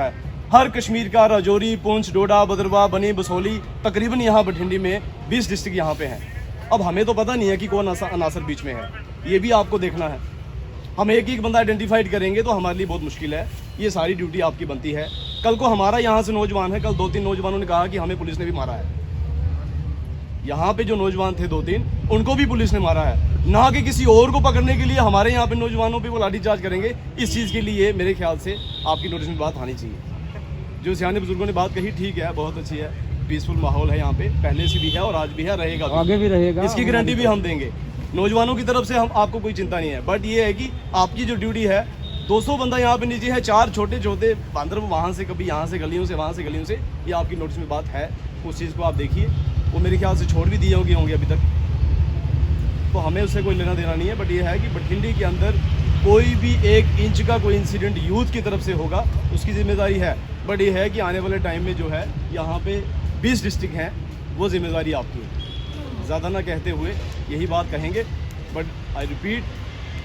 है। हर कश्मीर का राजौरी, पुंछ, डोडा, भद्रवाह, बनी, बसोली, तकरीबन यहाँ बठिंडी में 20 डिस्ट्रिक्ट यहाँ पे हैं। अब हमें तो पता नहीं है कि कौन अनासर बीच में है, ये भी आपको देखना है। हम एक एक बंदा आइडेंटिफाइड करेंगे तो हमारे लिए बहुत मुश्किल है। ये सारी ड्यूटी आपकी बनती है। कल को हमारा यहाँ से नौजवान है, कल 2-3 नौजवानों ने कहा कि हमें पुलिस ने भी मारा है। यहाँ पे जो नौजवान थे 2-3, उनको भी पुलिस ने मारा है। ना कि किसी और को पकड़ने के लिए हमारे यहाँ पे नौजवानों पे वो लाठीचार्ज करेंगे। इस चीज़ के लिए मेरे ख्याल से आपकी नोटिस में बात आनी चाहिए। जो सियाने बुजुर्गों ने बात कही ठीक है, बहुत अच्छी है, पीसफुल माहौल है यहाँ पे, पहले से भी है और आज भी है, रहेगा भी, आगे भी रहेगा। इसकी गारंटी भी हम देंगे। नौजवानों की तरफ से हम आपको कोई चिंता नहीं है, बट ये है कि आपकी जो ड्यूटी है, 200 बंदा यहाँ पे नीचे है, 4 छोटे छोटे बंदर वहाँ से, कभी यहाँ से गलियों से, वहाँ से गलियों से, ये आपकी नोटिस में बात है। उस चीज़ को आप देखिए, वो मेरे ख्याल से छोड़ भी दिए होंगे अभी तक, तो हमें उससे कोई लेना देना नहीं है। बट ये है कि बठिंडी के अंदर कोई भी 1 इंच का कोई इंसिडेंट यूथ की तरफ से होगा, उसकी जिम्मेदारी है। बट ये है कि आने वाले टाइम में जो है यहाँ पे 20 डिस्ट्रिक्ट हैं, वो जिम्मेदारी आपकी है। ज़्यादा ना कहते हुए यही बात कहेंगे, बट आई रिपीट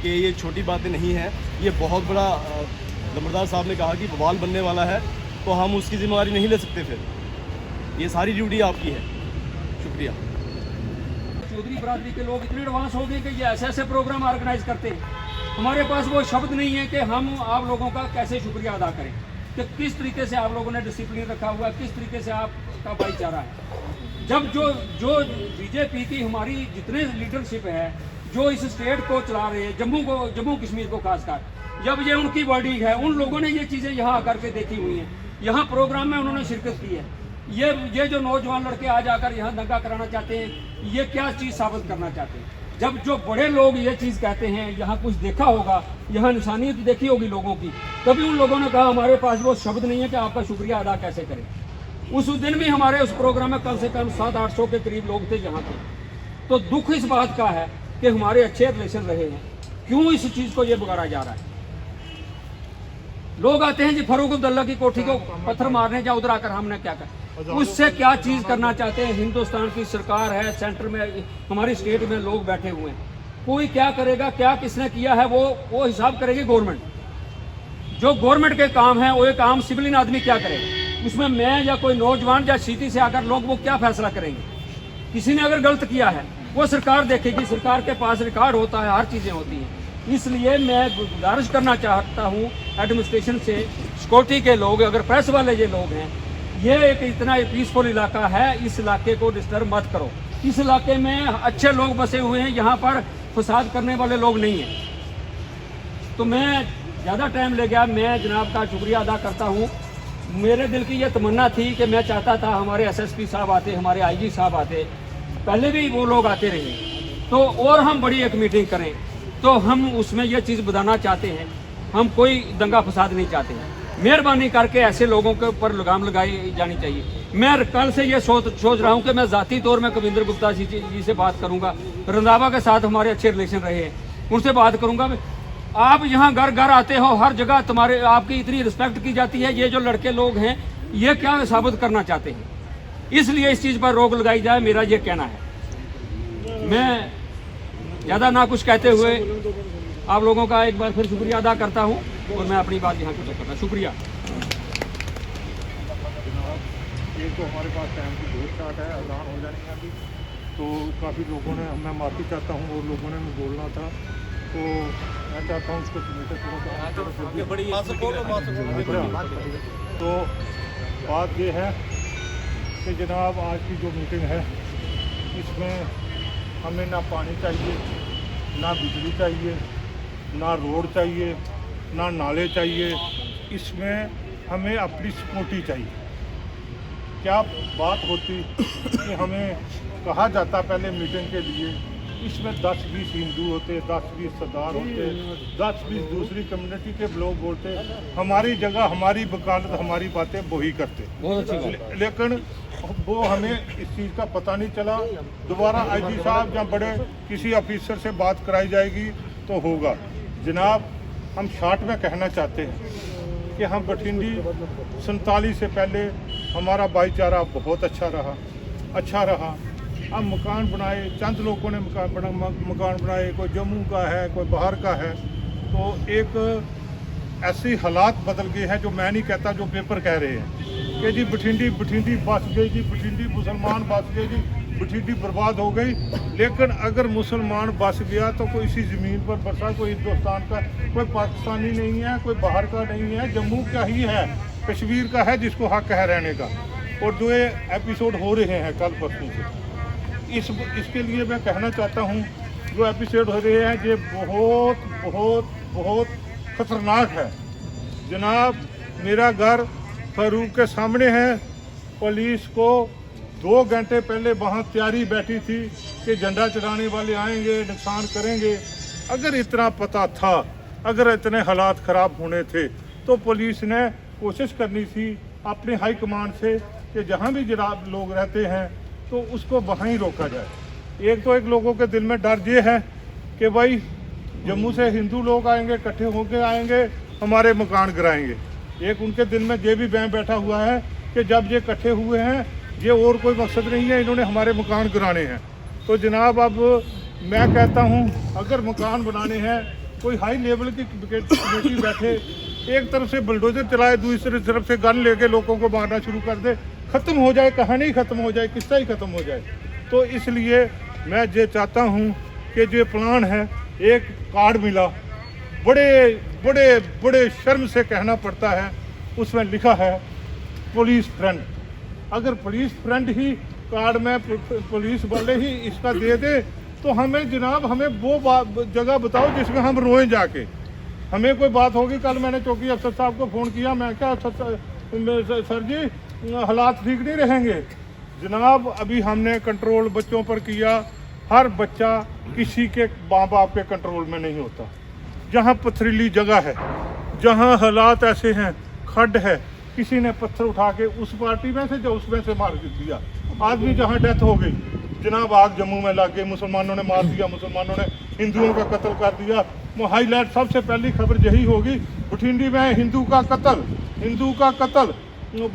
कि ये छोटी बातें नहीं हैं, ये बहुत बड़ा। लंबरदार साहब ने कहा कि बवाल बनने वाला है, तो हम उसकी जिम्मेदारी नहीं ले सकते। फिर ये सारी ड्यूटी आपकी है। शुक्रिया। चौधरी बरादरी के लोग इतने एडवांस हो गए कि ये ऐसे ऐसे प्रोग्राम ऑर्गेनाइज करते हैं। हमारे पास वो शब्द नहीं है कि हम आप लोगों का कैसे शुक्रिया अदा करें, कि किस तरीके से आप लोगों ने डिसिप्लिन रखा हुआ है, किस तरीके से आपका भाईचारा है। जब जो बीजेपी की हमारी जितने लीडरशिप है, जो इस स्टेट को चला रहे हैं, जम्मू कश्मीर को खासकर, जब ये उनकी वर्डिंग है, उन लोगों ने ये चीज़ें यहाँ आकर के देखी हुई हैं, यहाँ प्रोग्राम में उन्होंने शिरकत की है। ये जो नौजवान लड़के आ जाकर यहाँ दंगा कराना चाहते हैं, ये क्या चीज़ साबित करना चाहते हैं? जब जो बड़े लोग ये चीज़ कहते हैं, यहाँ कुछ देखा होगा, यहाँ इंसानियत देखी होगी लोगों की, तभी उन लोगों ने कहा हमारे पास वो शब्द नहीं है कि आपका शुक्रिया अदा कैसे करें। उस दिन भी हमारे उस प्रोग्राम में कम से कम 700-800 के करीब लोग थे यहाँ पे। तो दुख इस बात का है कि हमारे अच्छे रिलेशन रहे हैं, क्यों इस चीज़ को ये बिगाड़ा जा रहा है? लोग आते हैं जी फारूक अब्दुल्ला की कोठी को पत्थर मारने, जा उधर आकर हमने क्या कहा, उससे क्या चीज़ करना चाहते हैं? हिंदुस्तान की सरकार है, सेंटर में हमारी स्टेट में लोग बैठे हुए हैं, कोई क्या करेगा, क्या किसने किया है, वो हिसाब करेगी गवर्नमेंट। जो गवर्नमेंट के काम है वो एक आम सिविलियन आदमी क्या करेगा? उसमें मैं या कोई नौजवान या सीटी से आकर लोग वो क्या फैसला करेंगे? किसी ने अगर गलत किया है वो सरकार देखेगी, सरकार के पास रिकॉर्ड होता है, हर चीज़ें होती हैं। इसलिए मैं गुजारिश करना चाहता हूँ एडमिनिस्ट्रेशन से, सिक्योरिटी के लोग, अगर प्रेस वाले ये लोग हैं, ये एक इतना पीसफुल इलाका है, इस इलाके को डिस्टर्ब मत करो। इस इलाके में अच्छे लोग बसे हुए हैं, यहाँ पर फसाद करने वाले लोग नहीं हैं। तो मैं ज़्यादा टाइम ले गया, मैं जनाब का शुक्रिया अदा करता हूँ। मेरे दिल की ये तमन्ना थी कि मैं चाहता था हमारे SSP साहब आते, हमारे IG साहब आते, पहले भी वो लोग आते रहे, तो और हम बड़ी एक मीटिंग करें। तो हम उसमें यह चीज़ बताना चाहते हैं, हम कोई दंगा फसाद नहीं चाहते हैं। मेहरबानी करके ऐसे लोगों के ऊपर लगाम लगाई जानी चाहिए। मैं कल से ये सोच रहा हूँ कि मैं ज़ाती तौर में कविंदर गुप्ता जी से बात करूँगा, रंधावा के साथ हमारे अच्छे रिलेशन रहे हैं, उनसे बात करूँगा। आप यहाँ घर घर आते हो, हर जगह तुम्हारे आपकी इतनी रिस्पेक्ट की जाती है, ये जो लड़के लोग हैं ये क्या साबित करना चाहते हैं? इसलिए इस चीज़ पर रोक लगाई जाए, मेरा ये कहना है। मैं ज़्यादा ना कुछ कहते हुए आप लोगों का एक बार फिर शुक्रिया अदा करता हूँ और मैं अपनी बात यहाँ कुछ करता हूँ। शुक्रिया। ये तो हमारे पास टाइम की बहुत स्टार्ट है, अजान हो जानी है अभी, तो काफ़ी लोगों ने, मैं माफ़ी चाहता हूँ और लोगों ने बोलना था, तो मैं चाहता हूँ उसको तो बात ये है कि जनाब आज की जो मीटिंग है इसमें हमें ना पानी चाहिए, ना बिजली चाहिए, ना रोड चाहिए, ना नाले चाहिए, इसमें हमें अपनी सिक्योरिटी चाहिए। क्या बात होती कि हमें कहा जाता पहले मीटिंग के लिए, इसमें 10-20 हिंदू होते, 10-20 सरदार होते, 10-20 दूसरी कम्युनिटी के लोग बोलते, हमारी जगह हमारी वकालत हमारी बातें वो ही करते। लेकिन वो हमें इस चीज़ का पता नहीं चला। दोबारा IG साहब या बड़े किसी ऑफिसर से बात कराई जाएगी तो होगा। जनाब हम शॉर्ट में कहना चाहते हैं कि हम बठिंडी 47 से पहले हमारा भाईचारा बहुत अच्छा रहा। हम मकान बनाए, चंद लोगों ने मकान बनाए, कोई जम्मू का है, कोई बाहर का है, तो एक ऐसे हालात बदल गए हैं जो मैं नहीं कहता, जो पेपर कह रहे हैं कि जी बठिंडी बस गई जी, बठिंडी मुसलमान बस गए जी, बठिंडी बर्बाद हो गई। लेकिन अगर मुसलमान बस गया तो कोई इसी ज़मीन पर बसा, कोई हिंदुस्तान का, कोई पाकिस्तानी नहीं है, कोई बाहर का नहीं है, जम्मू का ही है, कश्मीर का है, जिसको हक है रहने का। और जो ये एपिसोड हो रहे हैं कल परसों से, इसके लिए मैं कहना चाहता हूँ, जो एपिसोड हो रहे हैं ये बहुत बहुत बहुत खतरनाक है। जनाब, मेरा घर फारूक के सामने है। पुलिस को 2 घंटे पहले वहाँ तैयारी बैठी थी कि झंडा चढ़ाने वाले आएंगे, नुकसान करेंगे। अगर इतना पता था, अगर इतने हालात ख़राब होने थे, तो पुलिस ने कोशिश करनी थी अपने हाई कमांड से कि जहाँ भी जनाब लोग रहते हैं तो उसको वहाँ ही रोका जाए। एक तो एक लोगों के दिल में डर ये है कि भाई जम्मू से हिंदू लोग आएंगे, इकट्ठे होकर आएंगे, हमारे मकान गिराएंगे। एक उनके दिल में ये भी वहम बैठा हुआ है कि जब ये इकट्ठे हुए हैं, ये और कोई मकसद नहीं है, इन्होंने हमारे मकान गिराने हैं। तो जनाब, अब मैं कहता हूँ, अगर मकान बनाने हैं, कोई हाई लेवल की कमेटी बैठे, एक तरफ से बुलडोजर चलाए, दूसरी तरफ से गन लेके लोगों को मारना शुरू कर दे, ख़त्म हो जाए, कहानी ख़त्म हो जाए, किस्सा ही ख़त्म हो जाए। तो इसलिए मैं ये चाहता हूँ कि जो प्लान है, एक कार्ड मिला, बड़े बड़े बड़े शर्म से कहना पड़ता है, उसमें लिखा है पुलिस फ्रेंड। अगर पुलिस फ्रेंड ही कार्ड में पुलिस वाले ही इसका दे दे, तो हमें जनाब, हमें वो जगह बताओ जिसमें हम रोएं जाके। हमें कोई बात होगी, कल मैंने चौकी अफसर साहब को फ़ोन किया, मैं क्या सर जी हालात ठीक नहीं रहेंगे। जनाब, अभी हमने कंट्रोल बच्चों पर किया, हर बच्चा किसी के माँ बाप के कंट्रोल में नहीं होता। जहाँ पथरीली जगह है, जहाँ हालात ऐसे हैं, खड्ड है, किसी ने पत्थर उठा के उस पार्टी में से जो उसमें से मार दिया, आदमी जहाँ डेथ हो गई, जनाब आग जम्मू में लग गई, मुसलमानों ने मार दिया, मुसलमानों ने हिंदुओं का कत्ल कर दिया। वो हाईलाइट सबसे पहली खबर यही होगी, बठिंडी में हिंदू का कत्ल,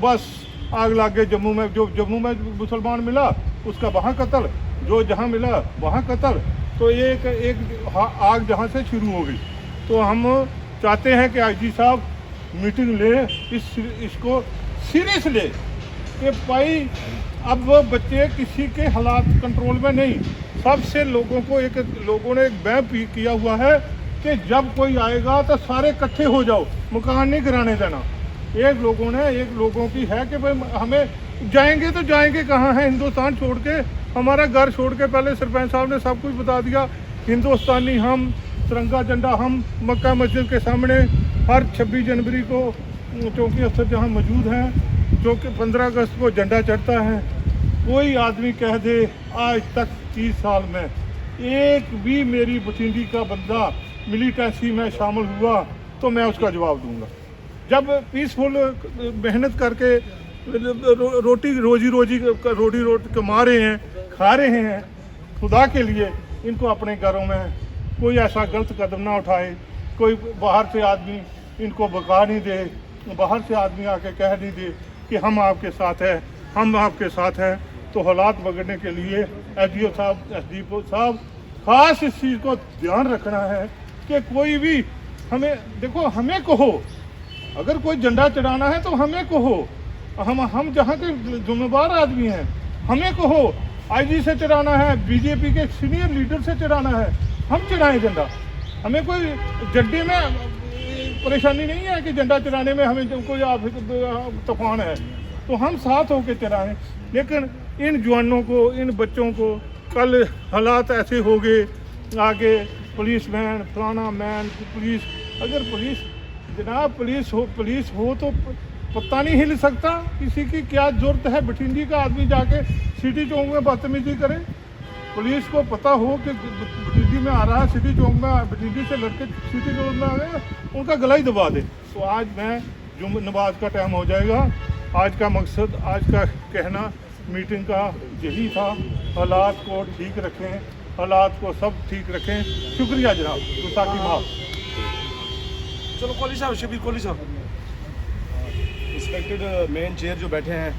बस आग लग गई जम्मू में। जो जम्मू में मुसलमान मिला उसका वहाँ कत्ल, जो जहाँ मिला वहाँ कत्ल। तो एक आग जहाँ से शुरू हो गई। तो हम चाहते हैं कि आईजी साहब मीटिंग ले, इसको सीरियस ले कि भाई अब बच्चे किसी के हालात कंट्रोल में नहीं। सबसे लोगों ने एक वहम किया हुआ है कि जब कोई आएगा तो सारे इकट्ठे हो जाओ, मकान नहीं गिराने देना। एक लोगों की है कि भाई हमें जाएंगे तो जाएंगे कहाँ है, हिंदुस्तान छोड़ के, हमारा घर छोड़ के। पहले सरपंच साहब ने सब कुछ बता दिया, हिंदुस्तानी हम, तिरंगा झंडा हम, मक्का मस्जिद के सामने हर 26 जनवरी को चौकी अफसर जहाँ मौजूद हैं, जो कि 15 अगस्त को झंडा चढ़ता है। कोई आदमी कह दे आज तक 30 साल में एक भी मेरी बठिंडी का बंदा मिलिटेंसी में शामिल हुआ तो मैं उसका जवाब दूंगा। जब पीसफुल मेहनत करके रोजी कमा रहे हैं, खा रहे हैं, खुदा के लिए इनको अपने घरों में कोई ऐसा गलत कदम ना उठाए, कोई बाहर से आदमी इनको बका नहीं दे, बाहर से आदमी आके कह नहीं दे कि हम आपके साथ हैं, हम आपके साथ हैं। तो हालात बिगड़ने के लिए एसडीओ साहब, एसडीओ साहब खास इस चीज़ को ध्यान रखना है कि कोई भी हमें, देखो, हमें कहो, अगर कोई झंडा चढ़ाना है तो हमें कहो, हम जहाँ के जिम्मेदार आदमी हैं, हमें कहो। आईजी से चढ़ाना है, बीजेपी के सीनियर लीडर से चढ़ाना है, हम चढ़ाएं झंडा। हमें कोई झंडे में परेशानी नहीं है कि झंडा चढ़ाने में हमें कोई तूफान है, तो हम साथ होकर चढ़ाएं। लेकिन इन जवानों को, इन बच्चों को, कल हालात ऐसे हो गए, आगे पुलिस मैन, फलाना मैन, पुलिस, अगर पुलिस, जनाब पुलिस हो तो पता नहीं हिल सकता। किसी की क्या जरूरत है बठिंडी का आदमी जाके सिटी चौक में बदतमीजी करे? पुलिस को पता हो कि बठिंडी में आ रहा है, सिटी चौक में बठिंडी से लड़के सिटी चौक में आ गए, उनका गला ही दबा दे। तो आज मैं जुम्मे नमाज का टाइम हो जाएगा। आज का मकसद, आज का कहना मीटिंग का यही था, हालात को ठीक रखें, हालात को सब ठीक रखें। शुक्रिया जनाब, गुस्ताखी माफ। चलो कोहली साहब, शबीर कोहली साहब, रिस्पेक्टेड मेन चेयर जो बैठे हैं,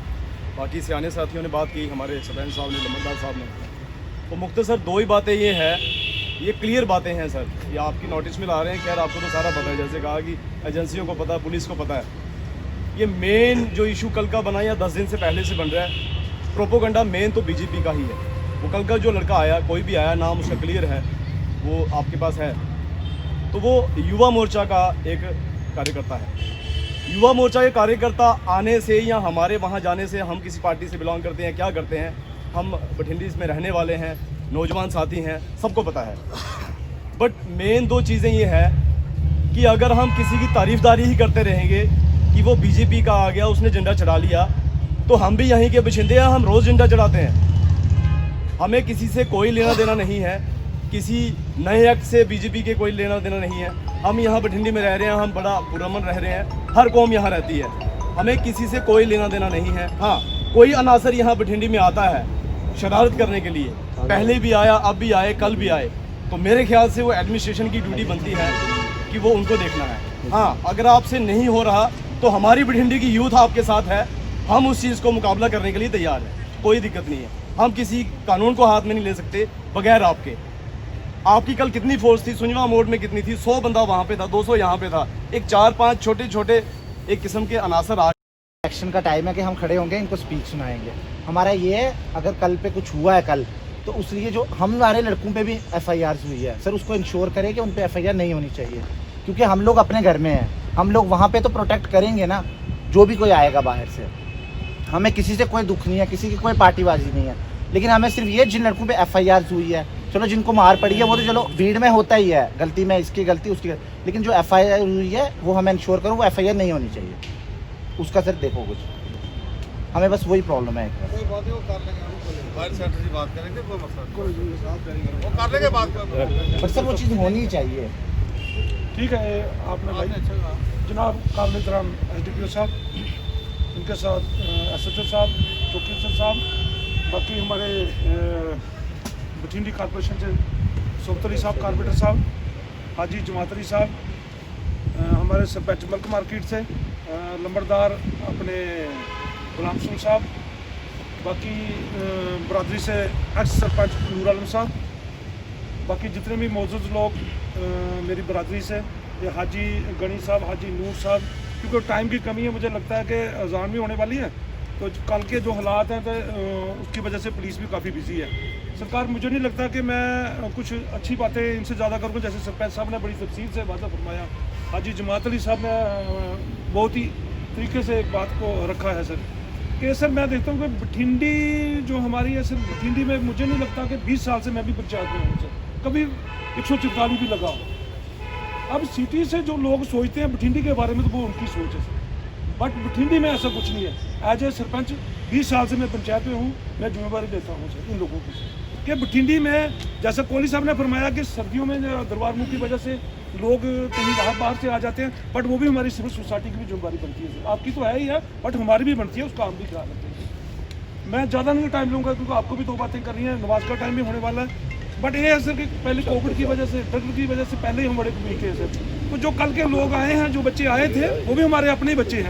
बाकी सियाने साथियों ने बात की, हमारे सरपंच साहब ने, लम्बरदार साहब ने, तो मुख्तसर 2 ही बातें ये है ये क्लियर बातें हैं सर, ये आपकी नोटिस में ला रहे हैं। खैर आपको तो सारा पता है, जैसे कहा कि एजेंसियों को पता है, पुलिस को पता है। ये मेन जो इशू कल का बना या 10 दिन से पहले से बन रहा है, प्रोपोगंडा मेन तो बीजेपी का ही है। वो कल का जो लड़का आया, कोई भी आया, नाम उसका क्लियर है, वो आपके पास है, तो वो युवा मोर्चा का एक कार्यकर्ता है। युवा मोर्चा के कार्यकर्ता आने से या हमारे वहाँ जाने से, हम किसी पार्टी से बिलोंग करते हैं, क्या करते हैं, हम बठिंडी में रहने वाले हैं, नौजवान साथी हैं, सबको पता है। बट मेन दो चीज़ें ये है कि अगर हम किसी की तारीफदारी ही करते रहेंगे कि वो बीजेपी का आ गया, उसने झंडा चढ़ा लिया, तो हम भी यहीं के बशिंदे हैं, हम रोज़ झंडा चढ़ाते हैं। हमें किसी से कोई लेना देना नहीं है, किसी नए एक्ट से बीजेपी के कोई लेना देना नहीं है। हम यहाँ बठिंडी में रह रहे हैं, हम बड़ा पुरअमन रह रहे हैं, हर कौम यहाँ रहती है, हमें किसी से कोई लेना देना नहीं है। हाँ, कोई अनासर यहाँ बठिंडी में आता है शरारत करने के लिए, पहले भी आया, अब भी आए, कल भी आए, तो मेरे ख्याल से वो एडमिनिस्ट्रेशन की ड्यूटी बनती है कि वो उनको देखना है। हाँ, अगर आपसे नहीं हो रहा तो हमारी बठिंडी की यूथ आपके साथ है, हम उस चीज़ को मुकाबला करने के लिए तैयार हैं, कोई दिक्कत नहीं है। हम किसी कानून को हाथ में नहीं ले सकते बगैर आपके। आपकी कल कितनी फोर्स थी सुंजवा मोड़ में, कितनी थी? 100 बंदा वहाँ पे था, 200 यहाँ पे था, एक 4-5 छोटे छोटे एक किस्म के अनासर आ। इलेक्शन का टाइम है कि हम खड़े होंगे, इनको स्पीच सुनाएंगे। हमारा ये है, अगर कल पे कुछ हुआ है कल, तो उस लिए जो हमारे लड़कों पे भी FIRs हुई है सर, उसको इंश्योर करें कि उन पे FIR नहीं होनी चाहिए, क्योंकि हम लोग अपने घर में हैं, हम लोग वहाँ पे तो प्रोटेक्ट करेंगे ना, जो भी कोई आएगा बाहर से। हमें किसी से कोई दुख नहीं है, किसी की कोई पार्टीबाजी नहीं है, लेकिन हमें सिर्फ ये जिन लड़कों पे FIRs हुई है, चलो जिनको मार पड़ी है वो तो चलो भीड़ में होता ही है, गलती में इसकी गलती उसकी गलती, लेकिन जो FIR हुई है वो हमें इंश्योर करो वो FIR नहीं होनी चाहिए, उसका सर देखो कुछ, हमें बस वही प्रॉब्लम है। पर सर वो चीज़ होनी चाहिए। ठीक है, आपने भाई जनाब काबिल एहतराम SDPO साहब, उनके साथ SHO साहब, चौकी अफसर साहब, बाकी हमारे बठिंडी कॉर्पोरेशन से सोबतली साहब, कारपेंटर साहब, हाजी जमात अली साहब, हमारे सरपंच मल्क मार्केट से लंबरदार अपने गुलाम सुन साहब, बाकी बरादरी से एक्स सरपंच नूर आलम साहब, बाकी जितने भी मौजूद लोग मेरी बरादरी से, ये हाजी गनी साहब, हाजी नूर साहब, क्योंकि टाइम की कमी है, मुझे लगता है कि अजान भी होने वाली है, तो कल के जो हालात हैं तो उसकी वजह से पुलिस भी काफ़ी बिजी है। सरकार, मुझे नहीं लगता कि मैं कुछ अच्छी बातें इनसे ज़्यादा करूँगा, जैसे सरपंच साहब ने बड़ी तफसील से वादा फरमाया, हाजी जमात अली साहब ने बहुत ही तरीके से एक बात को रखा है सर, कि सर मैं देखता हूँ कि बठिंडी जो हमारी है सर, बठिंडी में मुझे नहीं लगता कि 20 साल से मैं भी पंचायत में हूँ सर, कभी 144 भी लगा हो। अब सिटी से जो लोग सोचते हैं बठिंडी के बारे में, तो वो उनकी सोच है, बट बठिंडी में ऐसा कुछ नहीं है। एज ए सरपंच 20 साल से मैं पंचायत में हूँ, मैं जिम्मेवारी लेता हूँ सर इन लोगों की, कि बठिंडी में जैसा कोहली साहब ने फरमाया कि सर्दियों में दरबार मुँह की वजह से लोग कहीं बाहर से आ जाते हैं, बट वो भी हमारी सिविल सोसाइटी की भी जिम्मेवारी बनती है सर, आपकी तो है ही है, बट हमारी भी बनती है, उसका हम भी ख्याल रखते हैं। मैं ज़्यादा नहीं टाइम लूँगा, क्योंकि आपको भी 2 बातें करनी है, नमाज का टाइम भी होने वाला है, बट ये है सर कि पहले कोविड की वजह से, ड्रग की वजह से पहले ही हम बड़े वीक थे सर, तो जो कल के लोग आए हैं, जो बच्चे आए थे, वो भी हमारे अपने ही बच्चे हैं।